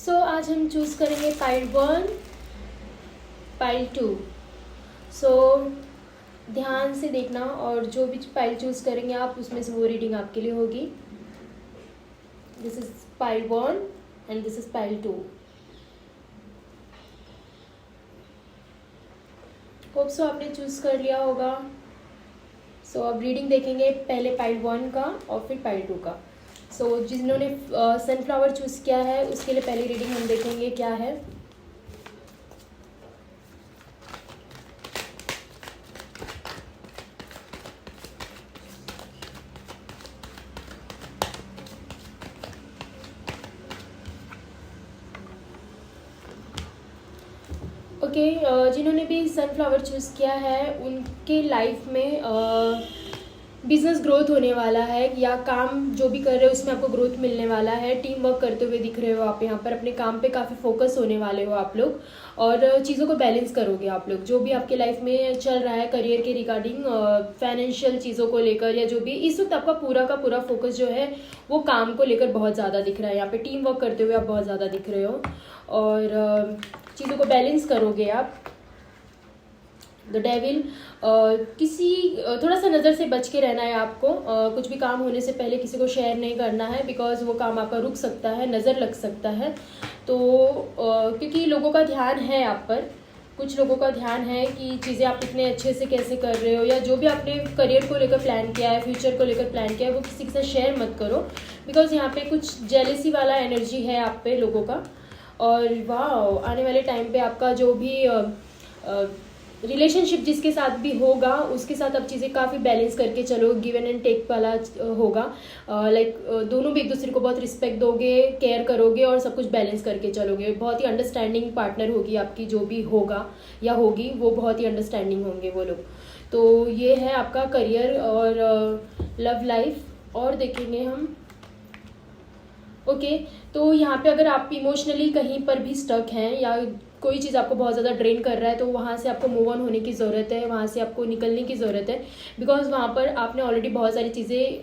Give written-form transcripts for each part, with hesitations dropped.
आज हम चूज़ करेंगे पाइल 1, पाइल 2। सो ध्यान से देखना और जो भी पाइल चूज़ करेंगे आप उसमें से वो रीडिंग आपके लिए होगी। This is pile 1 and this is pile 2। Hope so आपने चूज़ कर लिया होगा। अब रीडिंग देखेंगे पहले पाइल 1 का और फिर पाइल 2 का। जिन्होंने सनफ्लावर चूज़ किया है उसके लिए पहली रीडिंग हम देखेंगे क्या है। जिन्होंने भी सनफ्लावर चूज़ किया है उनके लाइफ में बिजनेस ग्रोथ होने वाला है, या काम जो भी कर रहे हो उसमें आपको ग्रोथ मिलने वाला है। टीम वर्क करते हुए दिख रहे हो आप यहाँ पर, अपने काम पे काफ़ी फोकस होने वाले हो आप लोग और चीज़ों को बैलेंस करोगे आप लोग। जो भी आपके लाइफ में चल रहा है करियर के रिगार्डिंग, फाइनेंशियल चीज़ों को लेकर या जो भी, इस वक्त आपका पूरा का पूरा फोकस जो है वो काम को लेकर बहुत ज़्यादा दिख रहा है। यहाँ पे टीम वर्क करते हुए आप बहुत ज़्यादा दिख रहे हो और चीज़ों को बैलेंस करोगे आप। द डेविल, थोड़ा सा नज़र से बच के रहना है आपको। कुछ भी काम होने से पहले किसी को शेयर नहीं करना है, बिकॉज वो काम आपका रुक सकता है, नज़र लग सकता है। तो क्योंकि लोगों का ध्यान है आप पर, कुछ लोगों का ध्यान है कि चीज़ें आप इतने अच्छे से कैसे कर रहे हो, या जो भी आपने करियर को लेकर प्लान किया है, फ्यूचर को लेकर प्लान किया है, वो किसी के साथ शेयर मत करो, बिकॉज यहाँ पे कुछ जेलेसी वाला एनर्जी है आप पे लोगों का। और वाह, आने वाले टाइम पे आपका जो भी रिलेशनशिप जिसके साथ भी होगा उसके साथ आप चीज़ें काफ़ी बैलेंस करके चलो, गिवन एंड टेक वाला होगा। दोनों भी एक दूसरे को बहुत रिस्पेक्ट दोगे, केयर करोगे और सब कुछ बैलेंस करके चलोगे। बहुत ही अंडरस्टैंडिंग पार्टनर होगी आपकी, जो भी होगा या होगी वो बहुत ही अंडरस्टैंडिंग होंगे वो लोग। तो ये है आपका करियर और लव लाइफ। और देखेंगे हम तो यहाँ पे अगर आप इमोशनली कहीं पर भी स्टक हैं या कोई चीज़ आपको बहुत ज़्यादा ड्रेन कर रहा है, तो वहाँ से आपको मूव ऑन होने की ज़रूरत है, वहाँ से आपको निकलने की ज़रूरत है। बिकॉज वहाँ पर आपने ऑलरेडी बहुत सारी चीज़ें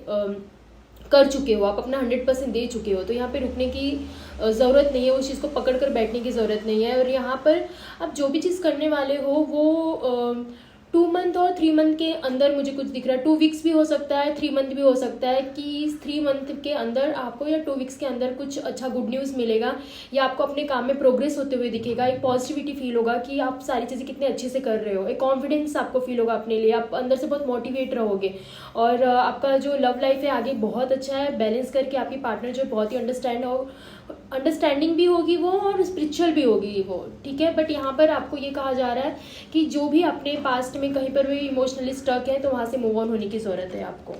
कर चुके हो, आप अपना 100% दे चुके हो। तो यहाँ पे रुकने की ज़रूरत नहीं है, उस चीज़ को पकड़ कर बैठने की ज़रूरत नहीं है। और यहाँ पर आप जो भी चीज़ करने वाले हो वो 2 मंथ और 3 मंथ के अंदर मुझे कुछ दिख रहा है। 2 वीक्स भी हो सकता है, 3 मंथ भी हो सकता है कि 3 मंथ के अंदर आपको या 2 वीक्स के अंदर कुछ अच्छा गुड न्यूज़ मिलेगा, या आपको अपने काम में प्रोग्रेस होते हुए दिखेगा। एक पॉजिटिविटी फील होगा कि आप सारी चीज़ें कितने अच्छे से कर रहे हो, एक कॉन्फिडेंस आपको फील होगा अपने लिए, आप अंदर से बहुत मोटिवेट रहोगे। और आपका जो लव लाइफ है आगे बहुत अच्छा है, बैलेंस करके आपकी पार्टनर जो बहुत ही अंडरस्टैंडिंग भी होगी वो और स्पिरिचुअल भी होगी वो, ठीक है। बट यहाँ पर आपको ये कहा जा रहा है कि जो भी अपने पास्ट में कहीं पर भी इमोशनली स्टक है तो वहाँ से मूव ऑन होने की ज़रूरत है आपको।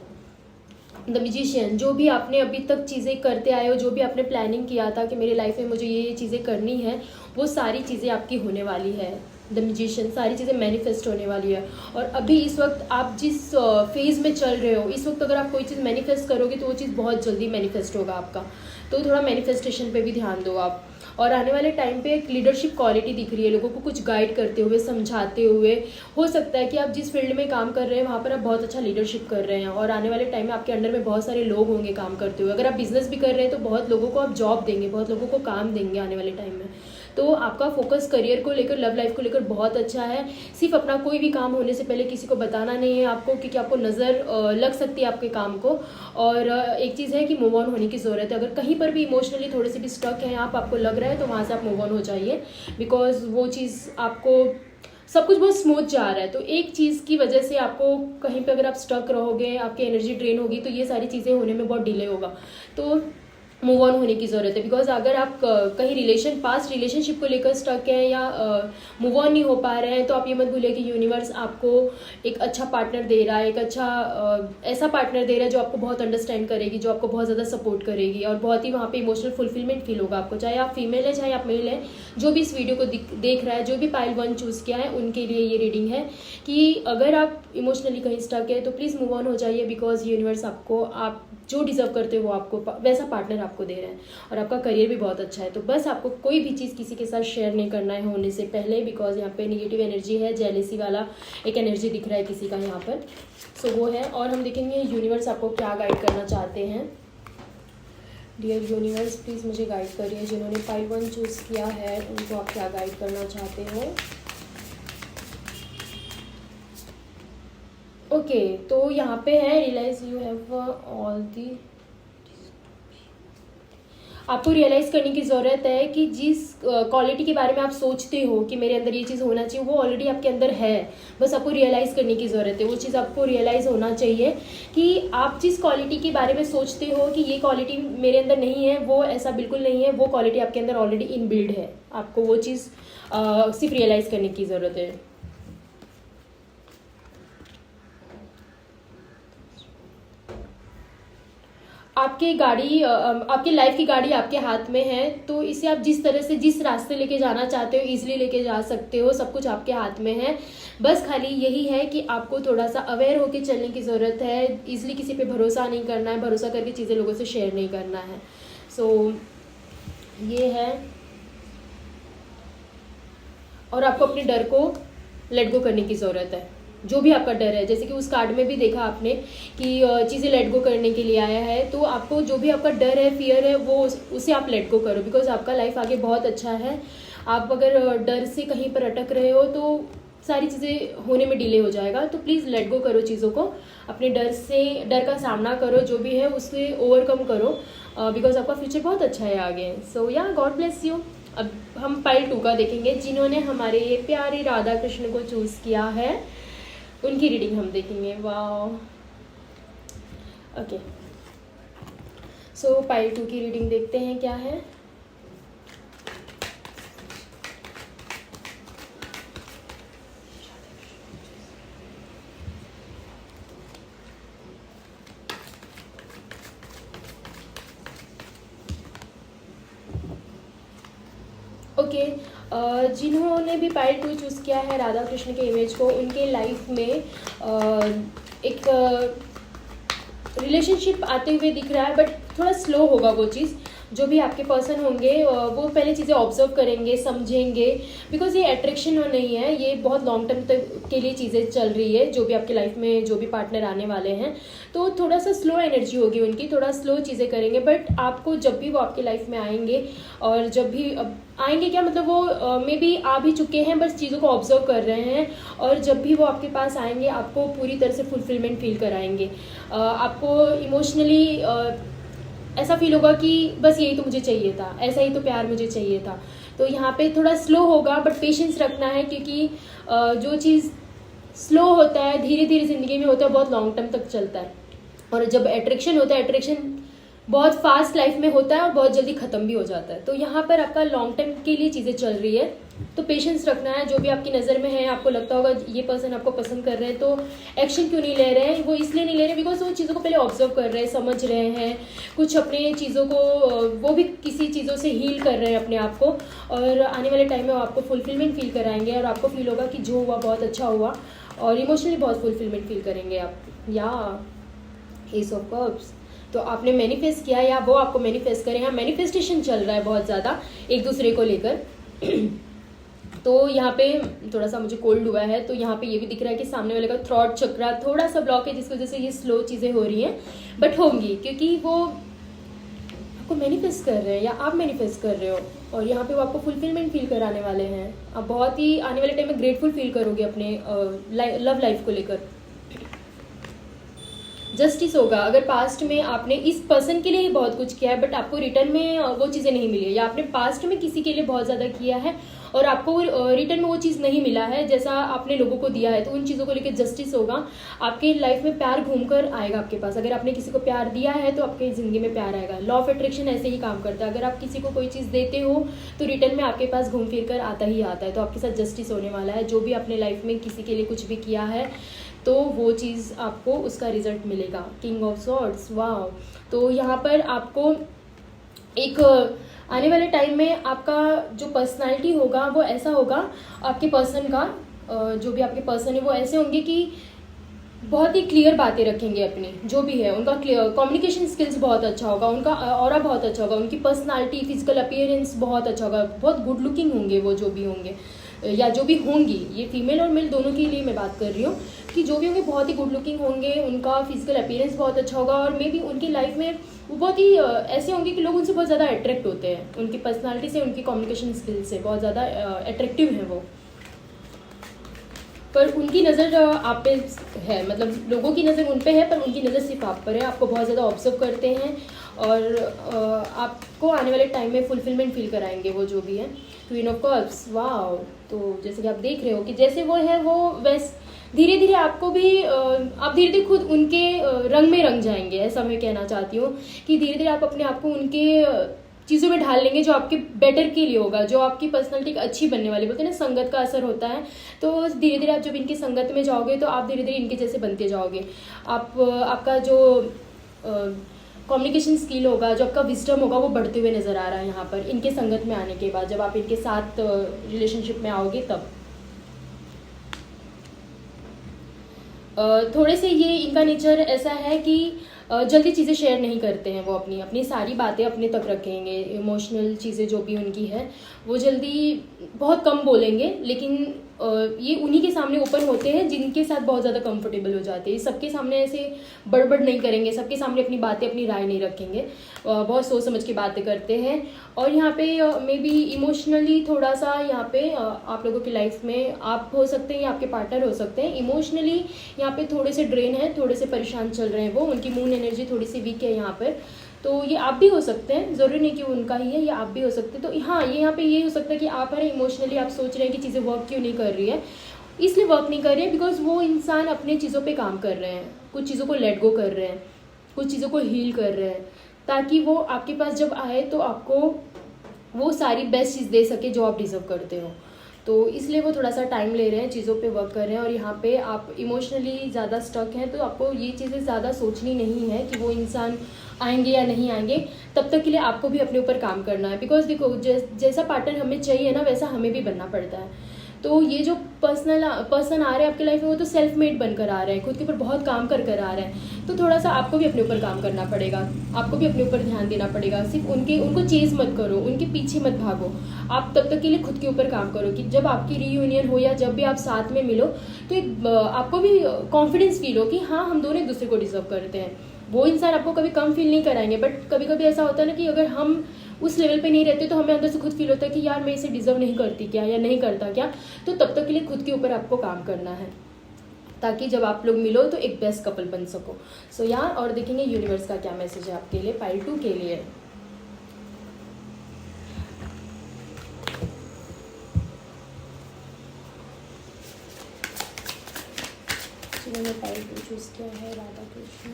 द मैजिशियन, जो भी आपने अभी तक चीज़ें करते आए हो, जो भी आपने प्लानिंग किया था कि मेरे लाइफ में मुझे ये चीज़ें करनी है, वो सारी चीज़ें आपकी होने वाली है। द मैजिशियन, सारी चीज़ें मैनिफेस्ट होने वाली है। और अभी इस वक्त आप जिस फेज़ में चल रहे हो, इस वक्त अगर आप कोई चीज़ मैनिफेस्ट करोगे तो वो चीज़ बहुत जल्दी मैनिफेस्ट होगा आपका। तो थोड़ा मैनिफेस्टेशन पे भी ध्यान दो आप। और आने वाले टाइम पे एक लीडरशिप क्वालिटी दिख रही है, लोगों को कुछ गाइड करते हुए, समझाते हुए। हो सकता है कि आप जिस फील्ड में काम कर रहे हैं वहाँ पर आप बहुत अच्छा लीडरशिप कर रहे हैं और आने वाले टाइम में आपके अंडर में बहुत सारे लोग होंगे काम करते हुए। अगर आप बिजनेस भी कर रहे हैं तो बहुत लोगों को आप जॉब देंगे, बहुत लोगों को काम देंगे आने वाले टाइम में। तो आपका फोकस करियर को लेकर, लव लाइफ को लेकर बहुत अच्छा है। सिर्फ अपना कोई भी काम होने से पहले किसी को बताना नहीं है आपको, क्योंकि आपको नज़र लग सकती है आपके काम को। और एक चीज़ है कि मूव ऑन होने की ज़रूरत है। अगर कहीं पर भी इमोशनली थोड़े से भी स्टक हैं आपको लग रहा है, तो वहाँ से आप मूव ऑन हो जाइए, बिकॉज वो चीज़ आपको सब कुछ बहुत स्मूथ जा रहा है। तो एक चीज़ की वजह से आपको कहीं पे अगर आप स्टक रहोगे, आपकी एनर्जी ड्रेन होगी, तो ये सारी चीज़ें होने में बहुत डिले होगा। तो मूव ऑन होने की ज़रूरत है। बिकॉज अगर आप कहीं पास्ट रिलेशनशिप को लेकर स्टक हैं या मूव ऑन नहीं हो पा रहे हैं, तो आप ये मत भूलिए कि यूनिवर्स आपको एक अच्छा पार्टनर दे रहा है, एक अच्छा ऐसा पार्टनर दे रहा है जो आपको बहुत अंडरस्टैंड करेगी, जो आपको बहुत ज़्यादा सपोर्ट करेगी और बहुत ही वहाँ पे इमोशनल फुलफिलमेंट फील होगा आपको। चाहे आप फीमेल है चाहे आप मेल है, जो भी इस वीडियो को देख रहा है, जो भी पाइल 1 चूज़ किया है, उनके लिए ये रीडिंग है कि अगर आप इमोशनली कहीं स्टक है तो प्लीज़ मूव ऑन हो जाइए। बिकॉज यूनिवर्स आपको, आप जो डिजर्व करते हो वो आपको वैसा पार्टनर आपको दे रहे हैं और आपका करियर भी बहुत अच्छा है। तो बस आपको कोई भी चीज़ किसी के साथ शेयर नहीं करना है होने से पहले, बिकॉज यहाँ पे नेगेटिव एनर्जी है, जेलेसी वाला एक एनर्जी दिख रहा है किसी का यहाँ पर। वो है। और हम देखेंगे यूनिवर्स आपको क्या गाइड करना चाहते हैं। डियर यूनिवर्स प्लीज़ मुझे गाइड करिए, जिन्होंने पाइल 1 चूज़ किया है उनको आप क्या गाइड करना चाहते हो। ओके तो यहाँ पे है realise you have all the, आपको रियलाइज़ करने की ज़रूरत है कि जिस क्वालिटी के बारे में आप सोचते हो कि मेरे अंदर ये चीज़ होना चाहिए वो ऑलरेडी आपके अंदर है, बस आपको रियलाइज़ करने की ज़रूरत है। वो चीज़ आपको रियलाइज़ होना चाहिए कि आप जिस क्वालिटी के बारे में सोचते हो कि ये क्वालिटी मेरे अंदर नहीं है, वो ऐसा बिल्कुल नहीं है, वो क्वालिटी आपके अंदर ऑलरेडी इनबिल्ड है। आपको वो चीज़ सिर्फ रियलाइज़ करने की ज़रूरत है। आपकी लाइफ की गाड़ी आपके हाथ में है, तो इसे आप जिस तरह से जिस रास्ते लेके जाना चाहते हो इजीली लेके जा सकते हो, सब कुछ आपके हाथ में है। बस खाली यही है कि आपको थोड़ा सा अवेयर होके चलने की ज़रूरत है। इजीली किसी पे भरोसा नहीं करना है, भरोसा करके चीज़ें लोगों से शेयर नहीं करना है। सो ये है, और आपको अपने डर को लेट गो करने की ज़रूरत है। जो भी आपका डर है, जैसे कि उस कार्ड में भी देखा आपने कि चीज़ें लेट गो करने के लिए आया है, तो आपको जो भी आपका डर है, फियर है, वो उसे आप लेट गो करो, बिकॉज आपका लाइफ आगे बहुत अच्छा है। आप अगर डर से कहीं पर अटक रहे हो तो सारी चीज़ें होने में डिले हो जाएगा, तो प्लीज़ लेट गो करो चीज़ों को, अपने डर का सामना करो, जो भी है उसे ओवरकम करो, बिकॉज आपका फ्यूचर बहुत अच्छा है आगे। सो या गॉड ब्लेस यू। अब हम पाइल 2 का देखेंगे, जिन्होंने हमारे प्यारे राधा कृष्ण को चूज़ किया है उनकी रीडिंग हम देखेंगे। वाह, ओके सो पाइल 2 की रीडिंग देखते हैं क्या है। ओके जिन्होंने भी पाइल 2 चूज़ किया है राधा कृष्ण के इमेज को, उनके लाइफ में एक रिलेशनशिप आते हुए दिख रहा है, बट थोड़ा स्लो होगा वो चीज़। जो भी आपके पर्सन होंगे वो पहले चीज़ें ऑब्जर्व करेंगे, समझेंगे, बिकॉज ये अट्रैक्शन नहीं है, ये बहुत लॉन्ग टर्म तक के लिए चीज़ें चल रही है। जो भी आपके लाइफ में जो भी पार्टनर आने वाले हैं, तो थोड़ा सा स्लो एनर्जी होगी उनकी, थोड़ा स्लो चीज़ें करेंगे, बट आपको जब भी वो आपकी लाइफ में आएंगे, और जब भी आएंगे क्या मतलब वो मे बी आ भी चुके हैं, बस चीज़ों को ऑब्जर्व कर रहे हैं, और जब भी वो आपके पास आएंगे आपको पूरी तरह से फुलफिलमेंट फील कराएंगे। आपको इमोशनली ऐसा फील होगा कि बस यही तो मुझे चाहिए था, ऐसा ही तो प्यार मुझे चाहिए था। तो यहाँ पे थोड़ा स्लो होगा, बट पेशेंस रखना है, क्योंकि जो चीज़ स्लो होता है, धीरे धीरे ज़िंदगी में होता है, बहुत लॉन्ग टर्म तक चलता है। और जब अट्रैक्शन होता है, अट्रैक्शन बहुत फास्ट लाइफ में होता है और बहुत जल्दी ख़त्म भी हो जाता है। तो यहाँ पर आपका लॉन्ग टर्म के लिए चीज़ें चल रही है, तो पेशेंस रखना है। जो भी आपकी नज़र में है, आपको लगता होगा ये पर्सन आपको पसंद कर रहे हैं, तो एक्शन क्यों नहीं ले रहे हैं, वो इसलिए नहीं ले रहे बिकॉज वो चीज़ों को पहले ऑब्जर्व कर रहे हैं, समझ रहे हैं, कुछ अपने चीज़ों को वो भी किसी चीज़ों से हील कर रहे हैं अपने आप को, और आने वाले टाइम में वो आपको फुलफिलमेंट फील कराएंगे, और आपको फील होगा कि जो हुआ बहुत अच्छा हुआ, और इमोशनली बहुत फुलफिलमेंट फील करेंगे आप। या एस ऑफ कप्स, तो आपने मैनिफेस्ट किया या वो आपको मैनिफेस्ट करें। यहाँ मैनिफेस्टेशन चल रहा है बहुत ज़्यादा एक दूसरे को लेकर। तो यहाँ पे थोड़ा सा मुझे कोल्ड हुआ है, तो यहाँ पे ये भी दिख रहा है कि सामने वाले का थ्रॉट चक्रा थोड़ा सा ब्लॉक है, जिसकी वजह से ये स्लो चीज़ें हो रही हैं, बट होंगी, क्योंकि वो आपको मैनिफेस्ट कर रहे हैं या आप मैनिफेस्ट कर रहे हो, और यहाँ पे वो आपको फुलफिलमेंट फील कराने वाले हैं। आप बहुत ही आने वाले टाइम में ग्रेटफुल फील करोगे अपने लव लाइफ को लेकर। जस्टिस होगा, अगर पास्ट में आपने इस पर्सन के लिए ही बहुत कुछ किया है, बट आपको रिटर्न में वो चीज़ें नहीं मिली है, या आपने पास्ट में किसी के लिए बहुत ज़्यादा किया है और आपको रिटर्न में वो चीज़ नहीं मिला है जैसा आपने लोगों को दिया है, तो उन चीज़ों को लेकर जस्टिस होगा। आपके लाइफ में प्यार घूमकर आएगा आपके पास। अगर आपने किसी को प्यार दिया है तो आपकी ज़िंदगी में प्यार आएगा। लॉ ऑफ अट्रैक्शन ऐसे ही काम करता है, अगर आप किसी को कोई चीज़ देते हो तो रिटर्न में आपके पास घूम फिर कर आता ही आता है। तो आपके साथ जस्टिस होने वाला है। जो भी आपने लाइफ में किसी के लिए कुछ भी किया है तो वो चीज़ आपको उसका रिजल्ट मिलेगा। किंग ऑफ सॉर्ड्स, वाह। तो यहाँ पर आपको एक आने वाले टाइम में आपका जो पर्सनालिटी होगा वो ऐसा होगा, आपके पर्सन का जो भी आपके पर्सन है वो ऐसे होंगे कि बहुत ही क्लियर बातें रखेंगे अपनी, जो भी है उनका क्लियर कम्युनिकेशन स्किल्स बहुत अच्छा होगा, उनका ऑरा बहुत अच्छा होगा, उनकी पर्सनालिटी फिजिकल अपीयरेंस बहुत अच्छा होगा, बहुत गुड लुकिंग होंगे वो जो भी होंगे या जो भी होंगी। ये फीमेल और मेल दोनों के लिए मैं बात कर रही हूँ कि जो भी होंगे बहुत ही गुड लुकिंग होंगे, उनका फिजिकल अपीयरेंस बहुत अच्छा होगा, और मे बी उनकी लाइफ में वो बहुत ही ऐसे होंगे कि लोग उनसे बहुत ज़्यादा अट्रैक्ट होते हैं, उनकी पर्सनालिटी से, उनकी कम्युनिकेशन स्किल से बहुत ज़्यादा अट्रैक्टिव है वो। पर उनकी नज़र आप पे है, मतलब लोगों की नज़र उन पे है पर उनकी नज़र सिर्फ आप पर है, आपको बहुत ज़्यादा ऑब्जर्व करते हैं और आपको आने वाले टाइम में फुलफिलमेंट फील कराएंगे वो जो भी है। Queen of cups, wow. तो जैसे कि आप देख रहे हो कि जैसे वो है वो धीरे धीरे आपको भी आप धीरे धीरे खुद उनके रंग में रंग जाएंगे, ऐसा मैं कहना चाहती हूँ कि धीरे धीरे आप अपने आप को उनके चीज़ों में ढाल लेंगे जो आपके बेटर के लिए होगा, जो आपकी पर्सनालिटी अच्छी बनने वाली। बोलते हैं ना संगत का असर होता है, तो धीरे धीरे आप जब इनकी संगत में जाओगे तो आप धीरे धीरे इनके जैसे बनते जाओगे। आपका जो कम्युनिकेशन स्किल होगा, जो आपका विजडम होगा वो बढ़ते हुए नज़र आ रहा है यहाँ पर इनके संगत में आने के बाद, जब आप इनके साथ रिलेशनशिप में आओगे तब। थोड़े से ये इनका नेचर ऐसा है कि जल्दी चीज़ें शेयर नहीं करते हैं, वो अपनी सारी बातें अपने तक रखेंगे। इमोशनल चीज़ें जो भी उनकी है वो जल्दी बहुत कम बोलेंगे, लेकिन ये उन्हीं के सामने ओपन होते हैं जिनके साथ बहुत ज़्यादा कंफर्टेबल हो जाते हैं। सबके सामने ऐसे बड़बड़ नहीं करेंगे, सबके सामने अपनी बातें, अपनी राय नहीं रखेंगे, बहुत सोच समझ के बातें करते हैं। और यहाँ पे मे बी इमोशनली थोड़ा सा यहाँ पे आप लोगों की लाइफ में आप हो सकते हैं या आपके पार्टनर हो सकते हैं, इमोशनली यहाँ पे थोड़े से ड्रेन है, थोड़े से परेशान चल रहे हैं वो, उनकी मून एनर्जी थोड़ी सी वीक है यहाँ पर। तो ये आप भी हो सकते हैं, ज़रूरी नहीं कि उनका ही है, ये आप भी हो सकते हैं। तो हाँ, ये यहाँ पे ये हो सकता है कि आप है इमोशनली आप सोच रहे हैं कि चीज़ें वर्क क्यों नहीं कर रही है, इसलिए वर्क नहीं कर रही है बिकॉज वो इंसान अपने चीज़ों पे काम कर रहे हैं, कुछ चीज़ों को लेट गो कर रहे हैं, कुछ चीज़ों को हील कर रहे हैं, ताकि वो आपके पास जब आए तो आपको वो सारी बेस्ट चीज़ दे सके जो आप डिज़र्व करते हो। तो इसलिए वो थोड़ा सा टाइम ले रहे हैं, चीज़ों पे वर्क कर रहे हैं। और यहाँ पे आप इमोशनली ज़्यादा स्टक हैं, तो आपको ये चीज़ें ज़्यादा सोचनी नहीं है कि वो इंसान आएंगे या नहीं आएंगे। तब तक के लिए आपको भी अपने ऊपर काम करना है, बिकॉज देखो जैसा पार्टनर हमें चाहिए ना वैसा हमें भी बनना पड़ता है। तो ये जो पर्सन आ रहे हैं आपकी लाइफ में वो तो सेल्फ मेड बनकर आ रहे हैं, खुद के ऊपर बहुत काम कर आ रहे हैं। तो थोड़ा सा आपको भी अपने ऊपर काम करना पड़ेगा, आपको भी अपने ऊपर ध्यान देना पड़ेगा। सिर्फ उनको चेज मत करो, उनके पीछे मत भागो, आप तब तक के लिए खुद के ऊपर काम करो कि जब आपकी रीयूनियन हो या जब भी आप साथ में मिलो तो एक आपको भी कॉन्फिडेंस फील हो कि हाँ हम दोनों एक दूसरे को डिजर्व करते हैं। वो इंसान आपको कभी कम फील नहीं कराएंगे, बट कभी कभी ऐसा होता है ना कि अगर हम उस लेवल पे नहीं रहते तो हमें अंदर से खुद फील होता है कि यार मैं इसे डिजर्व नहीं करती क्या या नहीं करता क्या। तो तब तक के लिए खुद के ऊपर आपको काम करना है, ताकि जब आप लोग मिलो तो एक बेस्ट कपल बन सको। सो यार, और देखेंगे यूनिवर्स का क्या मैसेज है आपके लिए पाइल 2 के लिए। मैंने पाइल 2 चूज किया है, राधा कृष्ण,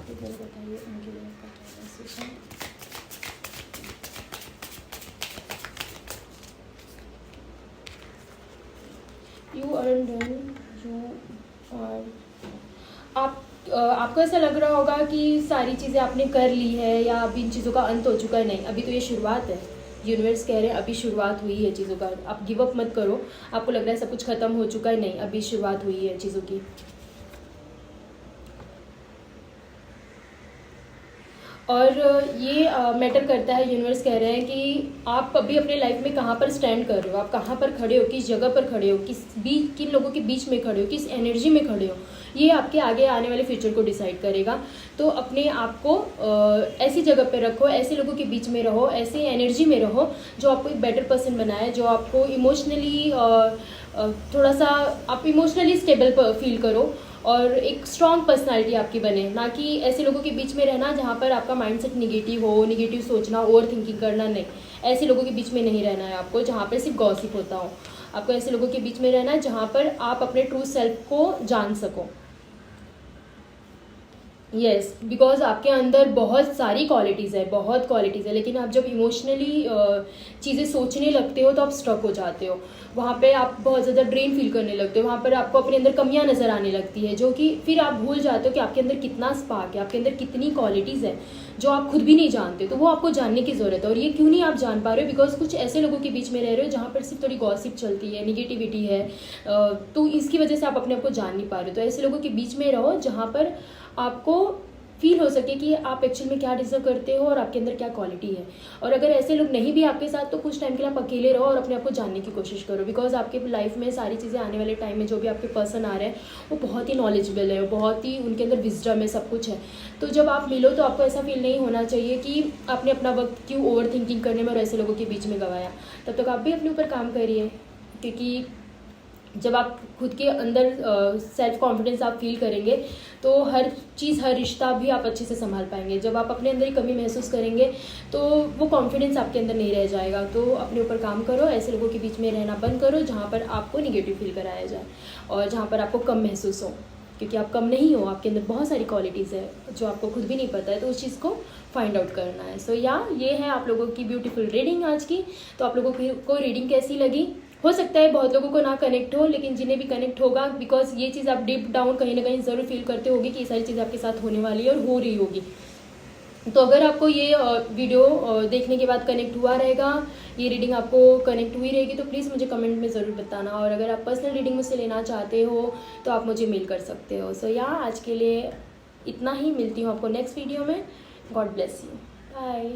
बताइए उनके लिए आपका क्या मैसेज है। यू अर्न और आपको ऐसा लग रहा होगा कि सारी चीज़ें आपने कर ली है या अभी इन चीज़ों का अंत हो चुका है। नहीं, अभी तो ये शुरुआत है। यूनिवर्स कह रहे हैं अभी शुरुआत हुई है चीज़ों का, आप गिव अप मत करो। आपको लग रहा है सब कुछ खत्म हो चुका है, नहीं, अभी शुरुआत हुई है चीज़ों की। और ये मैटर करता है, यूनिवर्स कह रहे हैं कि आप अभी अपने लाइफ में कहाँ पर स्टैंड कर रहे हो, आप कहाँ पर खड़े हो, किस जगह पर खड़े हो, किन लोगों के बीच में खड़े हो, किस एनर्जी में खड़े हो, ये आपके आगे आने वाले फ्यूचर को डिसाइड करेगा। तो अपने आप को ऐसी जगह पर रखो, ऐसे लोगों के बीच में रहो, ऐसे एनर्जी में रहो जो आपको एक बेटर पर्सन बनाए, जो आपको इमोशनली थोड़ा सा आप इमोशनली स्टेबल फील करो और एक स्ट्रॉन्ग पर्सनालिटी आपकी बने, ना कि ऐसे लोगों के बीच में रहना जहाँ पर आपका माइंडसेट निगेटिव हो, निगेटिव सोचना, ओवर थिंकिंग करना। नहीं, ऐसे लोगों के बीच में नहीं रहना है आपको जहाँ पर सिर्फ गॉसिप होता हो। आपको ऐसे लोगों के बीच में रहना है जहाँ पर आप अपने ट्रू सेल्फ को जान सको। यस, बिकॉज आपके अंदर बहुत सारी क्वालिटीज़ है, बहुत क्वालिटीज़ है, लेकिन आप जब इमोशनली चीज़ें सोचने लगते हो तो आप स्ट्रक हो जाते हो, वहाँ पे आप बहुत ज़्यादा ड्रेन फील करने लगते हो, वहाँ पर आपको अपने अंदर कमियाँ नज़र आने लगती है, जो कि फिर आप भूल जाते हो कि आपके अंदर कितना स्पार्क है, आपके अंदर कितनी क्वालिटीज़ है जो आप खुद भी नहीं जानते। तो वो आपको जानने की ज़रूरत है। और ये क्यों नहीं आप जान पा रहे हो, बिकॉज कुछ ऐसे लोगों के बीच में रह रहे हो जहाँ पर सिर्फ थोड़ी गॉसिप चलती है, निगेटिविटी है, तो इसकी वजह से आप अपने आप को जान नहीं पा रहे हो। तो ऐसे लोगों के बीच में रहो जहाँ पर आपको फील हो सके कि आप एक्चुअल में क्या डिजर्व करते हो और आपके अंदर क्या क्वालिटी है। और अगर ऐसे लोग नहीं भी आपके साथ तो कुछ टाइम के लिए आप अकेले रहो और अपने आप को जानने की कोशिश करो, बिकॉज आपके लाइफ में सारी चीज़ें आने वाले टाइम में जो भी आपके पर्सन आ रहे हैं वो बहुत ही नॉलेजेबल है, बहुत ही उनके अंदर विजडम है, सब कुछ है। तो जब आप मिलो तो आपको ऐसा फील नहीं होना चाहिए कि आपने अपना वक्त क्यों ओवर थिंकिंग करने में और ऐसे लोगों के बीच में गवाया। तब तक आप भी अपने ऊपर काम करिए, क्योंकि जब आप खुद के अंदर सेल्फ कॉन्फिडेंस आप फील करेंगे तो हर चीज़, हर रिश्ता भी आप अच्छे से संभाल पाएंगे। जब आप अपने अंदर ही कमी महसूस करेंगे तो वो कॉन्फिडेंस आपके अंदर नहीं रह जाएगा। तो अपने ऊपर काम करो, ऐसे लोगों के बीच में रहना बंद करो जहाँ पर आपको निगेटिव फील कराया जाए और जहाँ पर आपको कम महसूस हो, क्योंकि आप कम नहीं हो, आपके अंदर बहुत सारी क्वालिटीज़ है जो आपको खुद भी नहीं पता है, तो उस चीज़ को फाइंड आउट करना है। सो ये है आप लोगों की ब्यूटीफुल रीडिंग आज की। तो आप लोगों को रीडिंग कैसी लगी? हो सकता है बहुत लोगों को ना कनेक्ट हो, लेकिन जिन्हें भी कनेक्ट होगा, बिकॉज ये चीज़ आप डीप डाउन कहीं ना कहीं ज़रूर फील करते होगी कि ये सारी चीज़ आपके साथ होने वाली है और हो रही होगी। तो अगर आपको ये वीडियो देखने के बाद कनेक्ट हुआ रहेगा, ये रीडिंग आपको कनेक्ट हुई रहेगी, तो प्लीज़ मुझे कमेंट में ज़रूर बताना। और अगर आप पर्सनल रीडिंग मुझसे लेना चाहते हो तो आप मुझे मेल कर सकते हो। सो आज के लिए इतना ही, मिलती हूँ आपको नेक्स्ट वीडियो में। God bless you, bye.